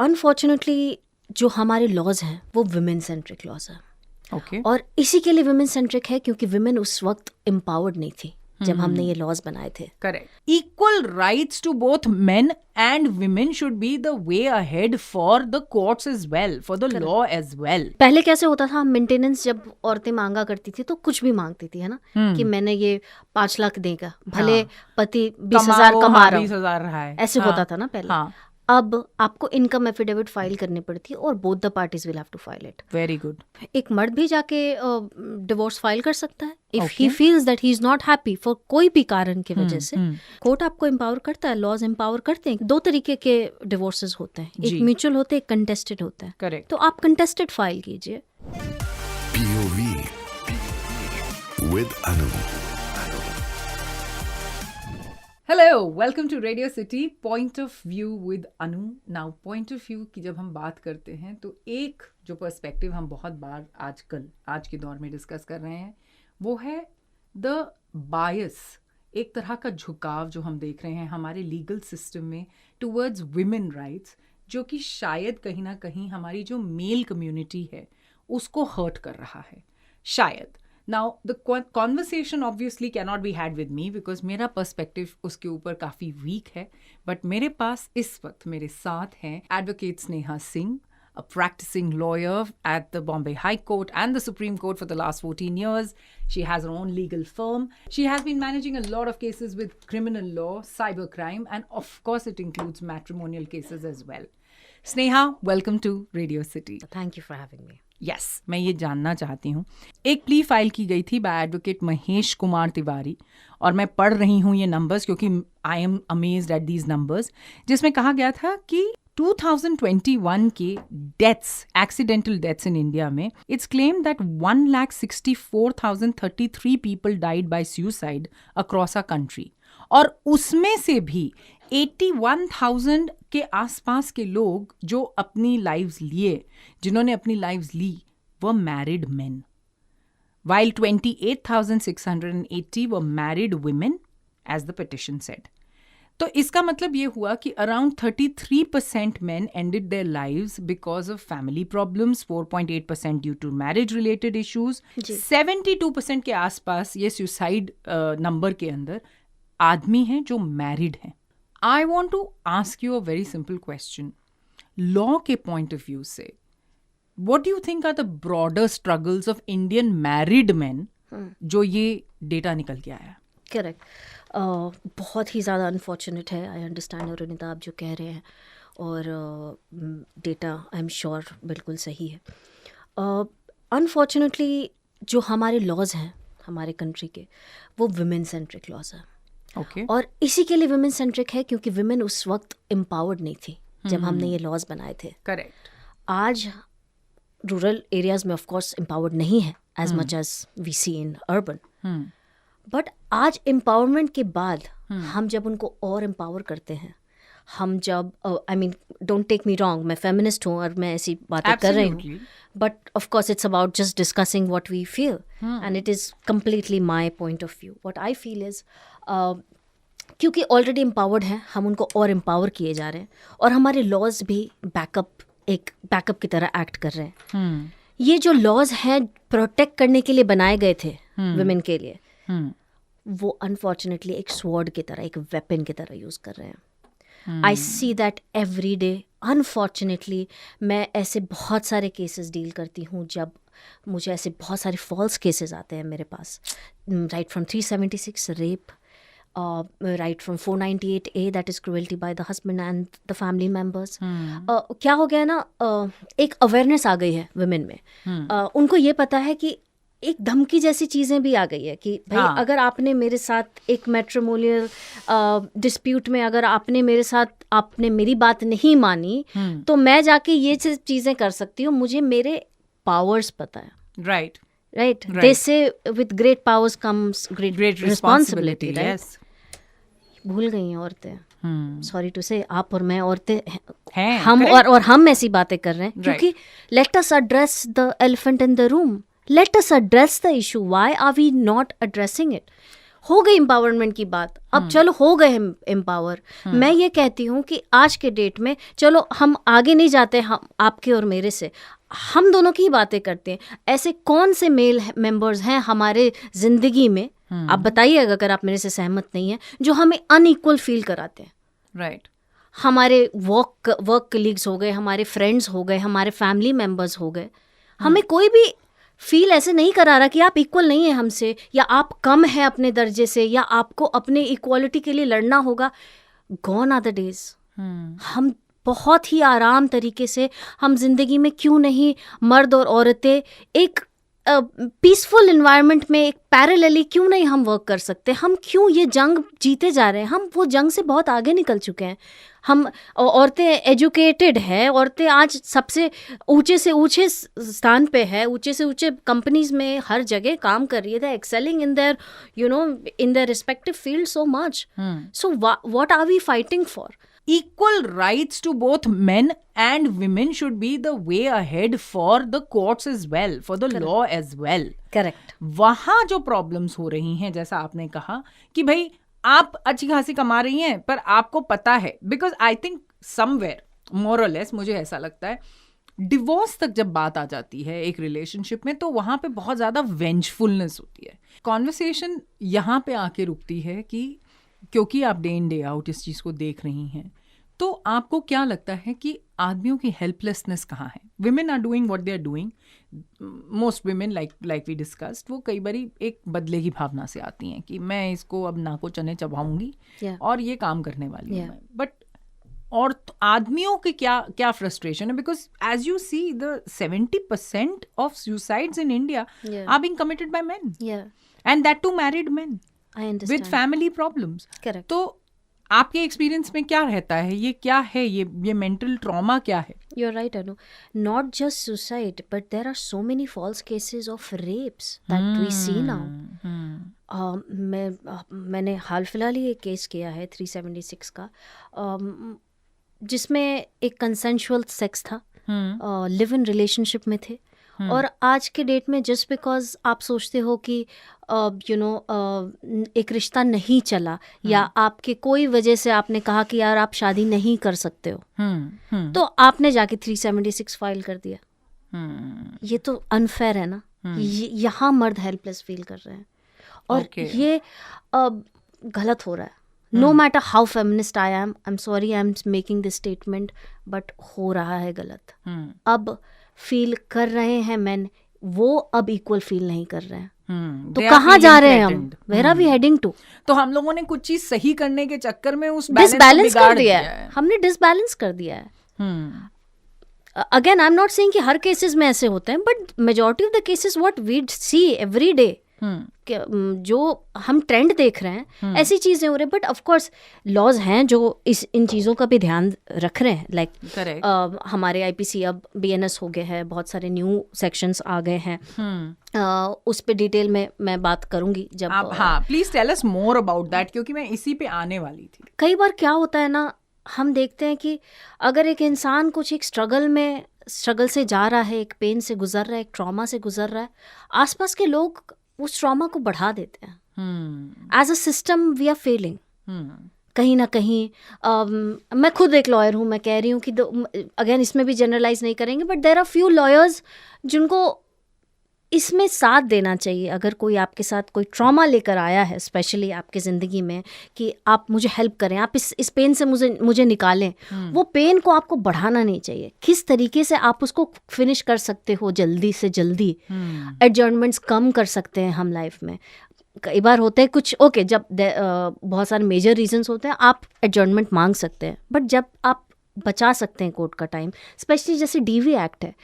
Unfortunately जो हमारे laws हैं वो वुमेन सेंट्रिक लॉज हैं। ओके और इसी के लिए वुमेन सेंट्रिक है क्योंकि वुमेन उस वक्त एम्पावर्ड नहीं थी जब हमने ये लॉज बनाए थे। Correct. Equal rights to both men and women should be the way ahead for the courts as well, for the law as well. पहले कैसे होता था, मेंटेनेंस जब औरतें मांगा करती थी तो कुछ भी मांगती थी, है ना, कि मैंने ये 5 लाख देगा, भले पति 20,000 कमा रहा 20,000 रहा है, ऐसे होता था ना पहले। हाँ. अब आपको इनकम एफिडेविट फाइल करनी पड़ती है और both the parties will have to file it. Very good. एक मर्द भी जाके डिवोर्स फाइल कर सकता है if he feels that he is not happy for कोई भी कारण की वजह से। कोर्ट आपको एम्पावर करता है, लॉज एम्पावर करते हैं। 2 तरीके के डिवोर्सेस होते हैं, एक म्यूचुअल होते हैं, एक कंटेस्टेड होता है। करेक्ट। तो आप कंटेस्टेड फाइल कीजिए। POV with Anu. Hello, welcome to radio city point of view with Anu. Now point of view की जब हम बात करते हैं तो एक जो पर्सपेक्टिव हम बहुत बार आज के दौर में डिस्कस कर रहे हैं वो है द बायस, एक तरह का झुकाव जो हम देख रहे हैं हमारे लीगल सिस्टम में टुवर्ड्स विमेन राइट्स, जो कि शायद कहीं ना कहीं हमारी जो मेल कम्युनिटी है उसको हर्ट कर रहा है शायद। Now, the conversation obviously cannot be had with me because मेरा perspective उसके ऊपर काफ़ी weak है, but मेरे पास इस वक्त मेरे साथ हैं Advocate Sneha Singh, a practicing lawyer at the Bombay High Court and the Supreme Court for the last 14 years. She has her own legal firm. She has been managing a lot of cases with criminal law, cybercrime, and of course it includes matrimonial cases as well. Sneha, welcome to Radio City. Thank you for having me. Yes, मैं ये जानना चाहती हूँ, एक plea file की गई थी by advocate Mahesh Kumar Tiwari, और मैं पढ़ रही हूँ ये नंबर्स क्योंकि I am amazed at these numbers, जिसमें कहा गया था कि 2021 के deaths, accidental deaths in India में, it's claim that 1,64,033 people died by suicide across a country, और उसमें से भी 81,000 के आसपास के लोग जो अपनी लाइव्स लिए, जिन्होंने अपनी लाइव्स ली, वो married main, while 28,680 were married women as the petition said. तो इसका मतलब ये हुआ कि around 33% men ended their lives because of family problems, 4.8% due to marriage related issues, 72% के आसपास ये suicide नंबर के अंदर आदमी हैं जो मैरिड हैं। I want to ask you a very simple question. Law के पॉइंट ऑफ व्यू से what do you think are the broader struggles of Indian married men जो ये डेटा निकल के आया? करेक्ट। बहुत ही ज़्यादा अनफॉर्चुनेट है। आई अंडरस्टैंड अरुणिता आप जो कह रहे हैं, और डेटा आई एम श्योर बिल्कुल सही है। अनफॉर्चुनेटली जो हमारे लॉज हैं हमारे कंट्री के, वो वुमेन सेंट्रिक लॉज हैं। Okay. और इसी के लिए वुमेन सेंट्रिक है क्योंकि वुमेन उस वक्त एम्पावर्ड नहीं थी जब हमने ये लॉज बनाए थे। करेक्ट। आज रूरल एरियाज में ऑफ कोर्स एम्पावर्ड नहीं है as much as we see in urban, but आज एम्पावरमेंट के बाद हम जब उनको और एम्पावर करते हैं, हम जब I mean don't take me wrong, मैं फेमिनिस्ट हूँ और मैं ऐसी बातें कर रही हूँ, but of course it's about just discussing what we feel and it is completely my point of view. What I feel is क्योंकि ऑलरेडी एम्पावर्ड हैं, हम उनको और एम्पावर किए जा रहे हैं, और हमारे लॉज भी एक बैकअप की तरह एक्ट कर रहे हैं। ये जो लॉज हैं प्रोटेक्ट करने के लिए बनाए गए थे वुमेन के लिए, वो अनफॉर्चुनेटली एक स्वॉर्ड की तरह, एक वेपन की तरह यूज़ कर रहे हैं। I see that every day. Unfortunately मैं ऐसे बहुत सारे केसेस डील करती हूँ जब मुझे ऐसे बहुत सारे फॉल्स केसेस आते हैं मेरे पास, right from 376 rape, right from 498A, that is cruelty by the husband and the family members. क्या हो गया ना, एक अवेयरनेस आ गई है वुमेन में। उनको ये पता है कि एक धमकी जैसी चीज़ें भी आ गई है कि भाई अगर आपने मेरे साथ एक मैट्रिमोनियल डिस्प्यूट में, अगर आपने मेरी बात नहीं मानी, तो मैं जाके ये चीज़ें कर सकती हूँ, मुझे मेरे पावर्स पता है। Right. They say with great powers comes great responsibility, right? Yes. भूल गई हैं औरतें, सॉरी टू से, आप और मैं औरतें हैं, हम और हम ऐसी बातें कर रहे हैं क्योंकि let us address the elephant in the room, let us address the issue, why are we not addressing it? हो गई एम्पावरमेंट की बात, अब चलो हो गए हम एम्पावर। मैं ये कहती हूँ कि आज के डेट में चलो हम आगे नहीं जाते, हम आपके और मेरे से, हम दोनों की ही बातें करते हैं। ऐसे कौन से मेल मेंबर्स हैं हमारे जिंदगी में, आप बताइए अगर आप मेरे से सहमत नहीं हैं, जो हमें अनइक्वल फील कराते हैं। राइट। हमारे वर्क कलीग्स हो गए, हमारे फ्रेंड्स हो गए, हमारे फैमिली मेंबर्स हो गए, हमें कोई भी फील ऐसे नहीं करा रहा कि आप इक्वल नहीं है हमसे, या आप कम हैं अपने दर्जे से, या आपको अपने इक्वालिटी के लिए लड़ना होगा। Gone are the days. हम बहुत ही आराम तरीके से हम जिंदगी में क्यों नहीं मर्द और औरतें एक पीसफुल इन्वायरमेंट में एक पैरेलली क्यों नहीं हम वर्क कर सकते? हम क्यों ये जंग जीते जा रहे हैं? हम वो जंग से बहुत आगे निकल चुके हैं। हम औरतें एजुकेटेड है, औरतें आज सबसे ऊंचे से ऊंचे स्थान पे है, ऊंचे से ऊंचे कंपनीज में हर जगह काम कर रही है, excelling in their in their respective field so much. So what are we fighting for? Equal rights to both men and women should be the way ahead for the courts as well, for the law as well. Correct. वहाँ जो problems हो रही हैं, जैसा आपने कहा कि भाई आप अच्छी खासी कमा रही हैं पर आपको पता है, बिकॉज आई थिंक समवेयर मोर और लेस मुझे ऐसा लगता है डिवोर्स तक जब बात आ जाती है एक रिलेशनशिप में, तो वहाँ पे बहुत ज़्यादा वेंजफुलनेस होती है। कॉन्वर्सेशन यहाँ पे आके रुकती है कि क्योंकि आप डे इन डे आउट इस चीज़ को देख रही हैं, तो आपको क्या लगता है कि आदमियों की हेल्पलेसनेस कहाँ है? Women are doing what they are doing. Most women like we discussed, वो कई बारी एक बदले की भावना से आती हैं कि मैं इसको अब नाको चने चबाऊंगी और ये काम करने वाली हूँ मैं। बट और आदमियों के क्या फ्रस्ट्रेशन है? Because as you see the 70% of suicides in India are being committed by men, and that too married men with family problems. Correct. तो आपके एक्सपीरियंस में क्या रहता है? ये क्या है? ये मेंटल ट्रॉमा क्या है? You're right, Anu. Not just suicide, but there are so many false cases of rapes that we see now. मैंने हाल फिलहाल ही एक केस किया है 376 का, जिसमें एक कंसेंशुअल सेक्स था, लिव इन रिलेशनशिप में थे, और आज के डेट में जस्ट बिकॉज आप सोचते हो कि एक रिश्ता नहीं चला, या आपके कोई वजह से आपने कहा कि यार आप शादी नहीं कर सकते हो, तो आपने जाके 376 फाइल कर दिया। ये तो अनफेयर है ना। यहाँ मर्द हेल्पलेस फील कर रहे हैं, और ये गलत हो रहा है। No matter how feminist I am sorry I am making this statement, but हो रहा है गलत। अब फील कर रहे हैं मैन, वो अब इक्वल फील नहीं कर रहे हैं। तो कहाँ जा रहे हैं हम? Where are we heading to? तो हम लोगों ने कुछ चीज सही करने के चक्कर में उस डिसबैलेंस कर दिया है, हमने डिसबैलेंस कर दिया है। Again I am not saying कि हर केसेस में ऐसे होते हैं, but majority of the cases what we see every day, जो हम ट्रेंड देख रहे हैं, ऐसी चीजें हो रही हैं। बट ऑफ कोर्स लॉज हैं जो इन चीज़ों का भी ध्यान रख रहे हैं। लाइक हमारे आईपीसी अब बीएनएस हो गए हैं, बहुत सारे न्यू सेक्शंस आ गए हैं। उस पे डिटेल में मैं बात करूंगी जब हाँ please tell us more about that, क्योंकि मैं इसी पे आने वाली थी। कई बार क्या होता है ना, हम देखते हैं कि अगर एक इंसान कुछ एक स्ट्रगल से जा रहा है, एक पेन से गुजर रहा है, एक ट्रॉमा से गुजर रहा है, आसपास के लोग उस ट्रॉमा को बढ़ा देते हैं। As a system we are failing कहीं ना कहीं। मैं खुद एक लॉयर हूँ, मैं कह रही हूँ कि अगेन इसमें भी जनरलाइज नहीं करेंगे, but there are few lawyers जिनको इसमें साथ देना चाहिए। अगर कोई आपके साथ कोई ट्रॉमा लेकर आया है, स्पेशली आपके ज़िंदगी में, कि आप मुझे हेल्प करें, आप इस पेन से मुझे निकालें, वो पेन को आपको बढ़ाना नहीं चाहिए। किस तरीके से आप उसको फिनिश कर सकते हो जल्दी से जल्दी, एडजर्नमेंट्स कम कर सकते हैं हम लाइफ में। कई बार होते हैं कुछ जब बहुत सारे मेजर रीजंस होते हैं, आप एडजर्नमेंट मांग सकते हैं, बट जब आप बचा सकते हैं कोर्ट का टाइम, स्पेशली जैसे डीवी एक्ट है,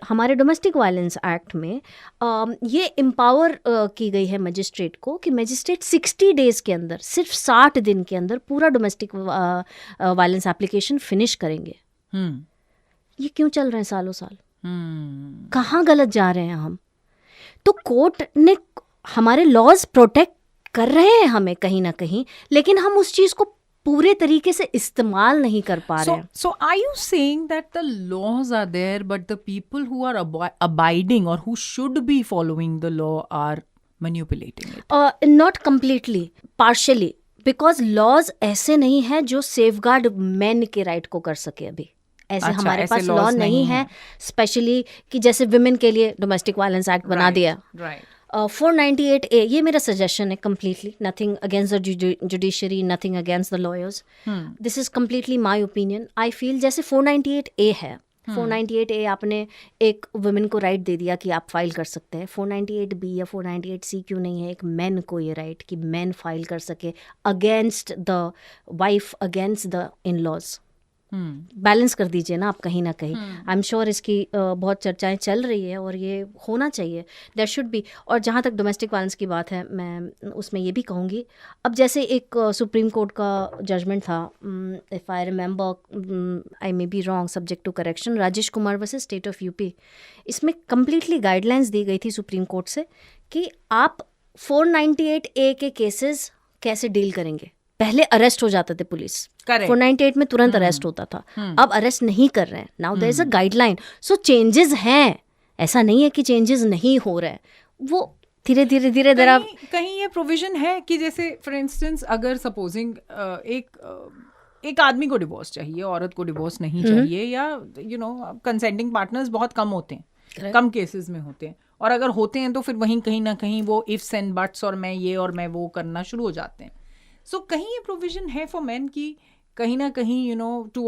हमारे डोमेस्टिक वायलेंस एक्ट में ये एम्पावर की गई है मजिस्ट्रेट को कि मजिस्ट्रेट 60 डेज़ के अंदर, सिर्फ 60 दिन के अंदर पूरा डोमेस्टिक वायलेंस एप्लीकेशन फिनिश करेंगे। ये क्यों चल रहे हैं सालों साल? कहाँ गलत जा रहे हैं हम? तो कोर्ट ने, हमारे लॉज प्रोटेक्ट कर रहे हैं हमें कहीं ना कहीं, लेकिन हम उस चीज़ को पूरे तरीके से इस्तेमाल नहीं कर पा रहे हैं। So are you saying that the laws are there, but the people who are abiding or who should be following the law are manipulating it? Not completely, partially, because laws ऐसे नहीं है जो सेफगार्ड मेन के right को कर सके अभी। ऐसे अच्छा, हमारे ऐसे पास laws लॉ नहीं नहीं है, स्पेशली कि जैसे विमेन के लिए डोमेस्टिक वायलेंस एक्ट बना दिया। राइट 498A, ये मेरा सजेशन है completely, nothing against the judiciary, nothing against the lawyers. This is completely my opinion. I feel जैसे 498A है, 498A आपने एक वुमेन को राइट दे दिया कि आप फाइल कर सकते हैं। 498B या 498C क्यों नहीं है एक मैन को ये राइट कि मैन फाइल कर सके against the wife, against the in laws. Balance कर दीजिए ना आप कहीं ना कहीं। आई एम श्योर इसकी बहुत चर्चाएं चल रही है और ये होना चाहिए, देयर शुड बी। और जहाँ तक डोमेस्टिक वायलेंस की बात है, मैं उसमें ये भी कहूँगी, अब जैसे एक सुप्रीम कोर्ट का जजमेंट था, if I remember, I may be wrong, subject to correction, Rajesh Kumar versus state of UP. इसमें कम्प्लीटली गाइडलाइंस दी गई थी सुप्रीम कोर्ट से कि आप 498A के केसेस कैसे डील करेंगे। पहले अरेस्ट हो जाते थे पुलिस, 498 में तुरंत अरेस्ट होता था, अब अरेस्ट नहीं कर रहे हैं। Now there is a guideline, so changes हैं, ऐसा नहीं है कि चेंजेस नहीं हो रहे हैं, वो धीरे धीरे धीरे धीरे। कहीं ये प्रोविजन है कि जैसे फॉर इंस्टेंस अगर सपोजिंग एक आदमी को डिवोर्स चाहिए, औरत को डिवोर्स नहीं चाहिए, या कंसेंटिंग पार्टनर्स बहुत कम होते हैं, कम केसेस में होते हैं, और अगर होते हैं तो फिर वहीं कहीं ना कहीं वो इफ्स एंड बट्स और मैं ये और मैं वो करना शुरू हो जाते हैं। सो कहीं ये प्रोविजन है फॉर मैन की कहीं ना कहीं टू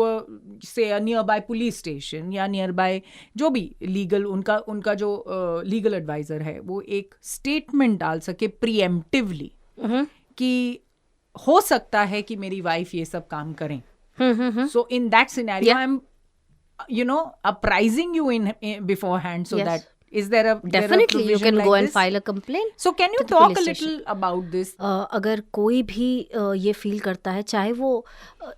से नियर बाय पुलिस स्टेशन या नियर बाय जो भी लीगल उनका जो लीगल एडवाइजर है वो एक स्टेटमेंट डाल सके प्रीएम्प्टिवली कि हो सकता है कि मेरी वाइफ ये सब काम करें। So in that scenario I am apprising you in beforehand so that is there a definitely you can like go and this? file a complaint. So can you talk a little about this? अगर कोई भी ये feel करता है, चाहे वो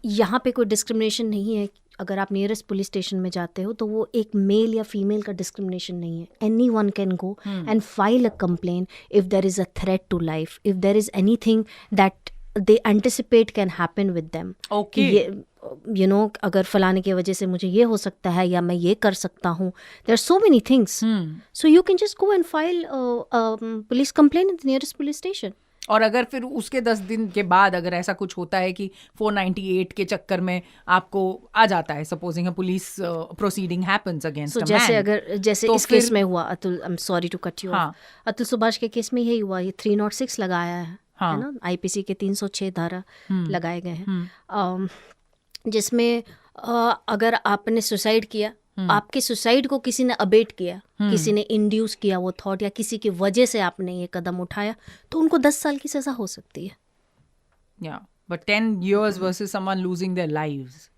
यहाँ पे कोई डिस्क्रिमिनेशन नहीं है, अगर आप नियरेस्ट पुलिस स्टेशन में जाते हो तो वो एक मेल या फीमेल का डिस्क्रिमिनेशन नहीं है। Anyone can go and file a complaint if there is a threat to life, if there is anything that they anticipate can happen with them. Okay. ये अगर फलाने की वजह से मुझे ये हो सकता है या मैं ये कर सकता हूँ, there are so many things. So you can just go and file police complaint at the nearest police station. और अगर फिर उसके 10 दिन के बाद अगर ऐसा कुछ होता है कि 498 के चक्कर में आपको आ जाता है, supposing police proceeding happens against a man, जैसे तो इस केस में हुआ, Atul, I am sorry to cut you off, Atul Subhash के केस में यही हुआ, ये 306 लगाया है ना, आईपीसी के 306 धारा लगाए गए हैं, जिसमें अगर आपने सुसाइड किया, आपके सुसाइड को किसी ने अबेट किया, किसी ने इंड्यूस किया वो थॉट, या किसी की वजह से आपने ये कदम उठाया, तो उनको 10 साल की सजा हो सकती है। Yeah, but 10 years versus someone losing their lives.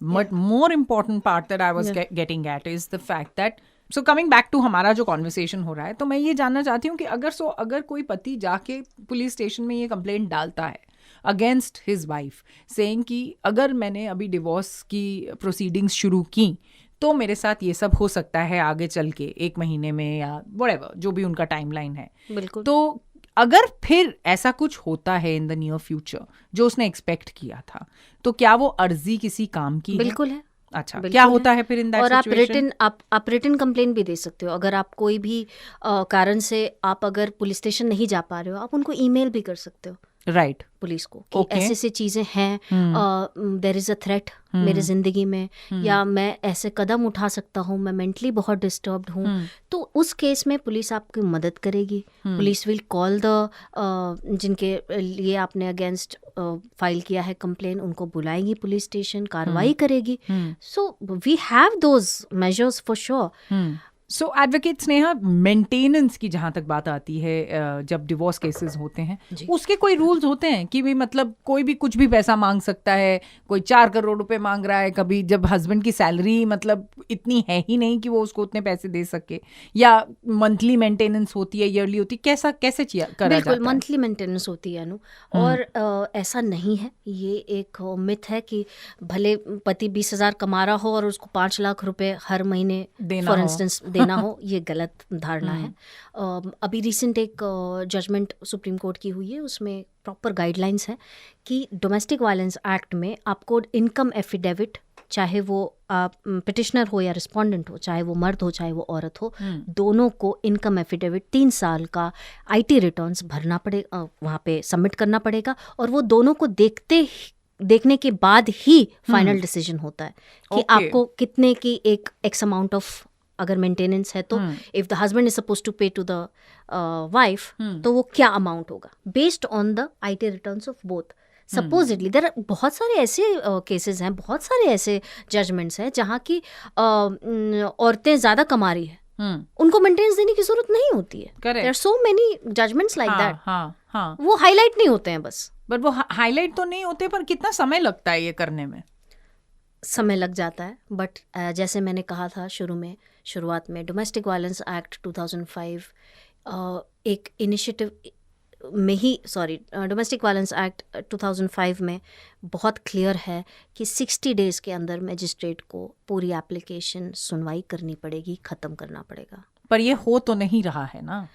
But more important part that I was getting at is the fact that, so coming back to हमारा जो conversation हो रहा है, तो मैं ये जानना चाहती हूँ कि अगर कोई पति जाके पुलिस स्टेशन में ये कंप्लेंट डालता है अगेंस्ट हिज वाइफ, सेइंग कि अगर मैंने अभी डिवोर्स की प्रोसीडिंग्स शुरू की तो मेरे साथ ये सब हो सकता है आगे चल के 1 महीने में या व्हाटएवर जो भी उनका टाइमलाइन है, बिल्कुल, तो अगर फिर ऐसा कुछ होता है इन द नियर फ्यूचर जो उसने एक्सपेक्ट किया था, तो क्या वो अर्जी किसी काम की बिल्कुल है? अच्छा, क्या होता है फिर इन दैट सिचुएशन? और आप रिटन कंप्लेंट भी दे सकते हो। अगर आप कोई भी कारण से आप अगर पुलिस स्टेशन नहीं जा पा रहे हो, आप उनको ईमेल भी कर सकते हो, राइट, पुलिस को कि ऐसे ऐसे चीज़ें हैं, देयर इज़ अ थ्रेट मेरे ज़िंदगी में, या मैं ऐसे कदम उठा सकता हूँ, मैं मेंटली बहुत डिस्टर्ब्ड हूँ, तो उस केस में पुलिस आपकी मदद करेगी। पुलिस विल कॉल द जिनके लिए आपने अगेंस्ट फाइल किया है कंप्लेन, उनको बुलाएगी पुलिस स्टेशन, कार्रवाई करेगी। So we have those measures for sure. So advocate Sneha, maintenance की जहाँ तक बात आती है, जब डिवोर्स केसेस होते हैं उसके कोई रूल्स होते हैं कि भी मतलब कोई भी कुछ भी पैसा मांग सकता है, कोई 4 करोड़ रुपए मांग रहा है, कभी जब हस्बैंड की सैलरी मतलब इतनी है ही नहीं कि वो उसको उतने पैसे दे सके, या मंथली मेंटेनेंस होती है, ईयरली होती है, कैसे करा जाता है? मंथली मेंटेनेंस होती है अनु, और ऐसा नहीं है, ये एक मिथ है कि भले पति 20,000 कमा रहा हो और उसको 5 लाख रुपए हर महीने फॉर इंस्टेंस ना हो, ये गलत धारणा है। अभी रिसेंट एक जजमेंट सुप्रीम कोर्ट की हुई है, उसमें प्रॉपर गाइडलाइंस है कि डोमेस्टिक वायलेंस एक्ट में आपको इनकम एफिडेविट चाहे वो पिटिशनर हो या रिस्पोंडेंट हो, चाहे वो मर्द हो चाहे वो औरत हो, दोनों को इनकम एफिडेविट 3 साल का IT रिटर्न्स भरना पड़ेगा, वहाँ पे सबमिट करना पड़ेगा, और वो दोनों को देखने के बाद ही फाइनल डिसीजन होता है कि Okay. आपको कितने की एक एक्स अमाउंट ऑफ, अगर मेंटेनेंस है तो if the husband is suppose to pay to the wife, तो वो क्या अमाउंट होगा based on the IT returns of both. Supposedly there बहुत सारे ऐसे केसेस हैं, बहुत सारे ऐसे जजमेंट्स हैं जहाँ की औरतें ज़्यादा कमा रही है, उनको मेंटेनेंस देने की जरूरत नहीं होती है. There are so many judgements like that. हाँ. वो हाईलाइट नहीं होते हैं बस. बट वो हाईलाइट तो नहीं होते, पर कितना समय लगता है ये करने में? समय लग जाता है, बट जैसे मैंने कहा था शुरुआत में डोमेस्टिक वायलेंस एक्ट 2005 एक इनिशिएटिव में ही, डोमेस्टिक वायलेंस एक्ट 2005 में बहुत क्लियर है कि 60 डेज़ के अंदर मजिस्ट्रेट को पूरी एप्लीकेशन सुनवाई करनी पड़ेगी, ख़त्म करना पड़ेगा. पर ये हो तो नहीं रहा है ना.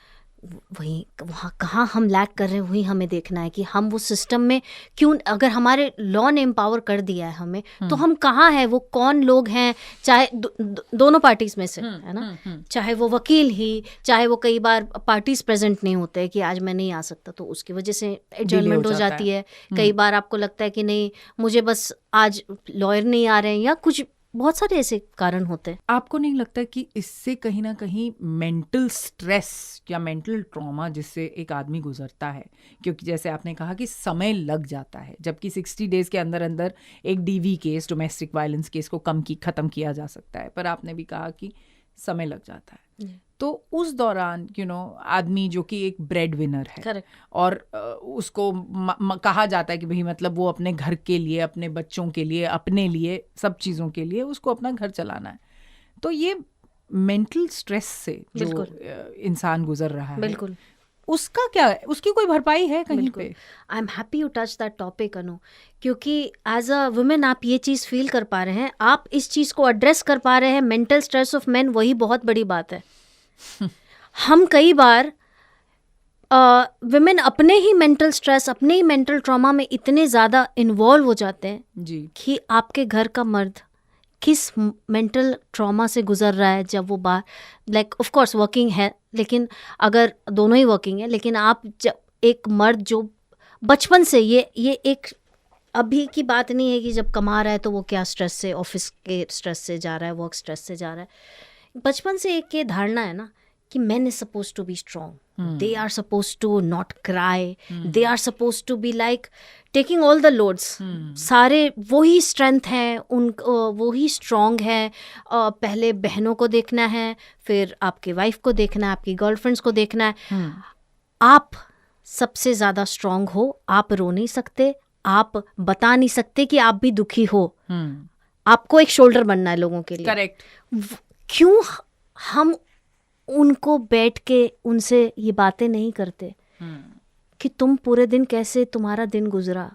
वहीं वहाँ कहाँ हम लैक कर रहे हैं, वही हमें देखना है कि हम वो सिस्टम में क्यों, अगर हमारे लॉ ने एम्पावर कर दिया है हमें, तो हम कहाँ है, वो कौन लोग हैं, चाहे दोनों पार्टीज में से है ना, चाहे वो वकील ही, चाहे वो कई बार पार्टीज प्रेजेंट नहीं होते कि आज मैं नहीं आ सकता, तो उसकी वजह से एडजर्नमेंट हो जाती है. कई बार आपको लगता है कि नहीं, मुझे बस आज लॉयर नहीं आ रहे हैं, या कुछ बहुत सारे ऐसे कारण होते हैं. आपको नहीं लगता कि इससे कहीं ना कहीं मेंटल स्ट्रेस या मेंटल ट्रॉमा जिससे एक आदमी गुजरता है, क्योंकि जैसे आपने कहा कि समय लग जाता है, जबकि 60 डेज के अंदर अंदर एक DV case, domestic violence case को खत्म किया जा सकता है, पर आपने भी कहा कि समय लग जाता है. तो उस दौरान आदमी जो कि एक ब्रेड विनर है, Correct. और उसको कहा जाता है कि भाई मतलब वो अपने घर के लिए, अपने बच्चों के लिए, अपने लिए, सब चीज़ों के लिए उसको अपना घर चलाना है. तो ये मेंटल स्ट्रेस से जो इंसान गुजर रहा है, बिल्कुल, उसका क्या है, उसकी कोई भरपाई है कहीं पे? I am happy you touch that topic Anu, क्योंकि एज अ वुमेन आप ये चीज़ फील कर पा रहे हैं, आप इस चीज़ को एड्रेस कर पा रहे हैं. मेंटल स्ट्रेस ऑफ मेन, वही बहुत बड़ी बात है. हम कई बार वुमेन अपने ही मेंटल स्ट्रेस, अपने ही मेंटल ट्रॉमा में इतने ज़्यादा इन्वॉल्व हो जाते हैं जी. कि आपके घर का मर्द किस मेंटल ट्रॉमा से गुजर रहा है जब वो लाइक ऑफ कोर्स वर्किंग है, लेकिन अगर दोनों ही वर्किंग है, लेकिन आप जब एक मर्द जो बचपन से ये एक अभी की बात नहीं है कि जब कमा रहा है तो वो क्या स्ट्रेस से, ऑफिस के स्ट्रेस से जा रहा है, वर्क स्ट्रेस से जा रहा है. बचपन से एक ये धारणा है ना कि men is supposed to be strong. They are supposed to not cry. They are supposed to be like taking all the loads. सारे वही स्ट्रेंथ है, वो ही स्ट्रॉन्ग है. पहले बहनों को देखना है, फिर आपके वाइफ को देखना है, आपकी गर्लफ्रेंड्स को देखना है. आप सबसे ज़्यादा स्ट्रॉन्ग हो, आप रो नहीं सकते, आप बता नहीं सकते कि आप भी दुखी हो. आपको एक शोल्डर बनना है लोगों के लिए. करेक्ट. क्यों हम उनको बैठ के उनसे ये बातें नहीं करते कि तुम पूरे दिन कैसे, तुम्हारा दिन गुजरा,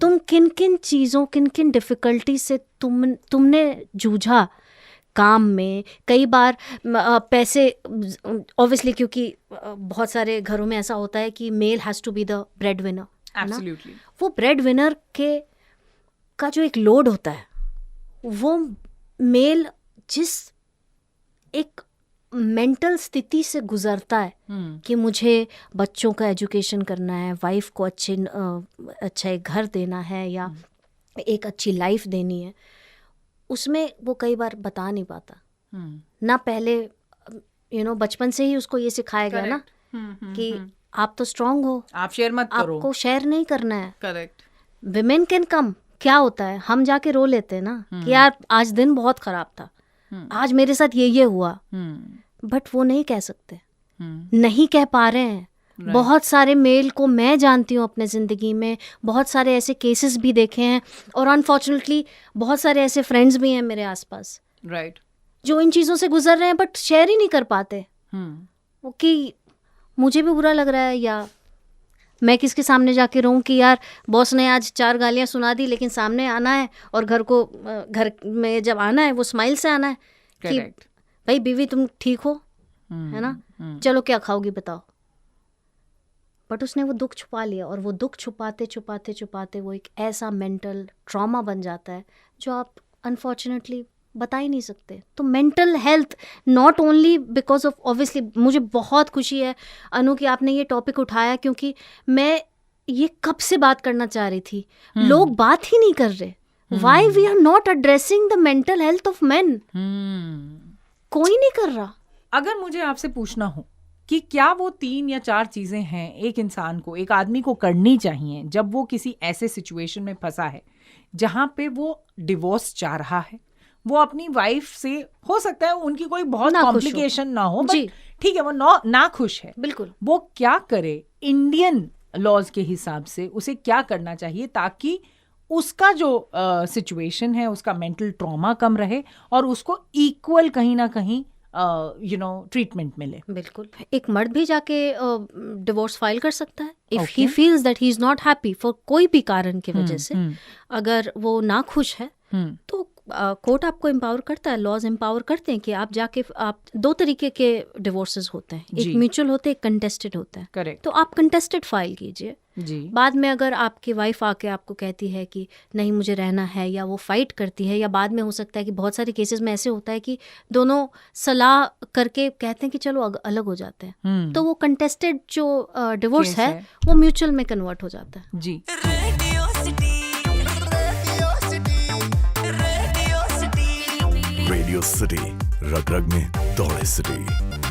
तुम किन किन चीज़ों, किन किन डिफ़िकल्टी से तुमने जूझा काम में. कई बार पैसे, ऑब्वियसली क्योंकि बहुत सारे घरों में ऐसा होता है कि male has to be the breadwinner. Absolutely. वो ब्रेड विनर का जो एक लोड होता है, वो मेल जिस एक मेंटल स्थिति से गुजरता है कि मुझे बच्चों का एजुकेशन करना है, वाइफ को अच्छा एक घर देना है या एक अच्छी लाइफ देनी है, उसमें वो कई बार बता नहीं पाता. ना पहले बचपन से ही उसको ये सिखाया गया ना कि आप तो स्ट्रांग हो, आप शेयर मत करो, आपको शेयर नहीं करना है. करेक्ट. Women can come. क्या होता है, हम जाके रो लेते हैं ना कि यार आज दिन बहुत खराब था, आज मेरे साथ ये हुआ, बट वो नहीं कह सकते, नहीं कह पा रहे हैं. बहुत सारे मेल को मैं जानती हूँ अपने ज़िंदगी में, बहुत सारे ऐसे केसेस भी देखे हैं, और अनफॉर्चुनेटली बहुत सारे ऐसे फ्रेंड्स भी हैं मेरे आसपास, राइट, जो इन चीज़ों से गुजर रहे हैं बट शेयर ही नहीं कर पाते. वो कि मुझे भी बुरा लग रहा है, या मैं किसके सामने जाके रहूं कि यार बॉस ने आज 4 गालियां सुना दी, लेकिन सामने आना है और घर में जब आना है वो स्माइल से आना है कि भाई बीवी तुम ठीक हो, है ना, चलो क्या खाओगी बताओ. बट उसने वो दुख छुपा लिया, और वो दुख छुपाते छुपाते छुपाते वो एक ऐसा मेंटल ट्रॉमा बन जाता है जो आप अनफॉर्चुनेटली बता ही नहीं सकते. तो mental health not only because of obviously, मुझे बहुत खुशी है अनु कि आपने ये टॉपिक उठाया, क्योंकि मैं ये कब से बात करना चाह रही थी. लोग बात ही नहीं कर रहे. Why we are not addressing the mental health of men. कोई नहीं कर रहा. अगर मुझे आपसे पूछना हो कि क्या वो 3 या 4 चीजें हैं एक इंसान को, एक आदमी को करनी चाहिए जब वो किसी ऐसे सिचुएशन में फंसा है जहां पे वो डिवोर्स चाह रहा है, वो अपनी वाइफ से, हो सकता है उनकी कोई बहुत ना खुश हो. कॉम्प्लिकेशन ना हो, जी. बट ठीक है वो ना खुश है, बिल्कुल. वो क्या करे इंडियन लॉज के हिसाब से, उसे क्या करना चाहिए ताकि उसका जो सिचुएशन है, उसका मेंटल ट्रॉमा कम रहे और उसको इक्वल कहीं ना कहीं ट्रीटमेंट मिले. बिल्कुल. एक मर्द भी जाके डिवोर्स फाइल कर सकता है if he feels that he is not happy for कोई भी कारण की वजह से. अगर वो ना खुश है तो कोर्ट आपको एम्पावर करता है, लॉज एम्पावर करते हैं कि आप जाके, आप 2 तरीके के डिवोर्सेस होते हैं, एक म्यूचुअल होते हैं, एक कंटेस्टेड होता है. करेक्ट. तो आप कंटेस्टेड फाइल कीजिए. जी. बाद में अगर आपकी वाइफ आके आपको कहती है कि नहीं मुझे रहना है, या वो फाइट करती है, या बाद में हो सकता है कि बहुत सारे केसेस में ऐसे होता है कि दोनों सलाह करके कहते हैं कि चलो अलग हो जाते हैं, तो वो कंटेस्टेड जो डिवोर्स है वो म्यूचुअल में कन्वर्ट हो जाता है. जी. रेडियो सिटी, रग रग में दौड़े सिटी.